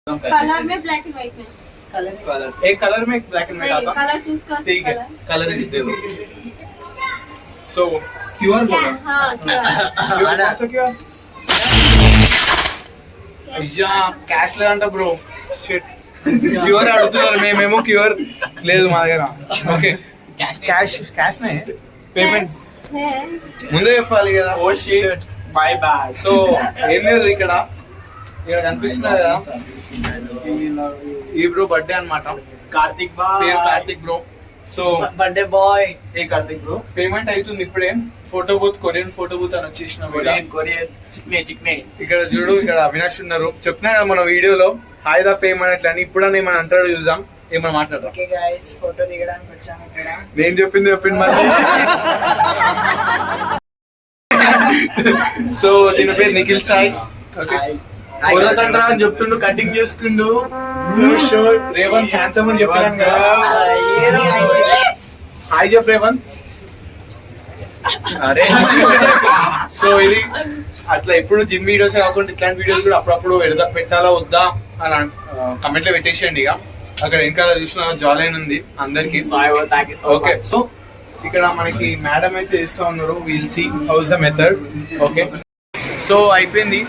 colour में black and white में colour एक कलर में ब्लैक एंड व्हाइट आता कलर चूज कर ठीक है कलर इस दे दो सो क्यूआर बोलो हाँ कौन सा क्यूआर అయ్యా క్యాష్ లేదంట బ్రో షిట్ క్యూఆర్ అడుగుతున్నారు మేమేమో క్యూఆర్ లేదు మా దగ్గర ఓకే క్యాష్ నే పేమెంట్ ముందే చెప్పాలి కదా oh shit my bad so ఏం లేదు ఇక్కడ కనిపిస్తున్నారు కదా ఈ బ్రో బర్త్డే అన్నమాట Karthik bro so birthday boy ఏ కార్తిక్ బ్రో పేమెంట్ అవుతుంది ఇప్పుడే photo booth Korean photo booth అని వచ్చేసిన కొరియన్ చిక్నే ఇక్కడ చూడు ఇక్కడ అవినాష్ ఉన్నారు చెప్పినా కదా మన వీడియోలో హాయ్ దా పేమెంట్ అట్లా అని ఇప్పుడు ఏమైనా అంటాడు చూద్దాం ఏమైనా మాట్లాడదాం ఓకే గైస్ ఫోటో దిగడానికి వచ్చాము ఇక్కడ నేను చెప్పింది మరి సో దీని పేరు నిఖిల్ సాయి ఓకే కొరతండ్రా అని చెప్తుండు కటింగ్ చేసుకుండు రేవంత్ హ్యాండ్సమ్ అని చెప్పాను కదా హాయ్ చెప్ రేవంత్ అరే సో ఇది అట్లా ఎప్పుడు జిమ్ వీడియోస్ కాకుండా ఇట్లాంటి వీడియోస్ కూడా అప్పుడప్పుడు పెట్టాలా వద్దా అని కమెంట్ లో పెట్టేసేయండి ఇక అక్కడ వెనకాల చూసిన జాలైన్ ఉంది అందరికి ఓకే సో ఇక్కడ మనకి మేడం అయితే ఇస్తా ఉన్నారు will see how's the method okay so అయిపోయింది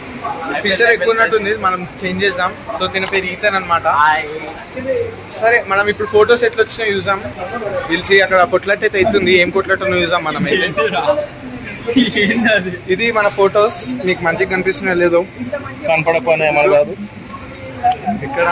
ఫిల్టర్ ఎక్కువ ఉన్నట్టుంది మనం చేంజ్ చేద్దాం సో దీని పేరు ఈతన్ అనమాట సరే మనం ఇప్పుడు ఫొటోస్ ఎట్లా వచ్చినా చూసాం పిలిచి అక్కడ కొట్లాట్ అయితే అవుతుంది ఏం కొట్లాటో చూసాం మనం అయితే ఇది మన ఫొటోస్ మీకు మంచిగా కనిపిస్తున్నా లేదు కనపడకపోయినా ఏమన్నా కాదు ఇక్కడ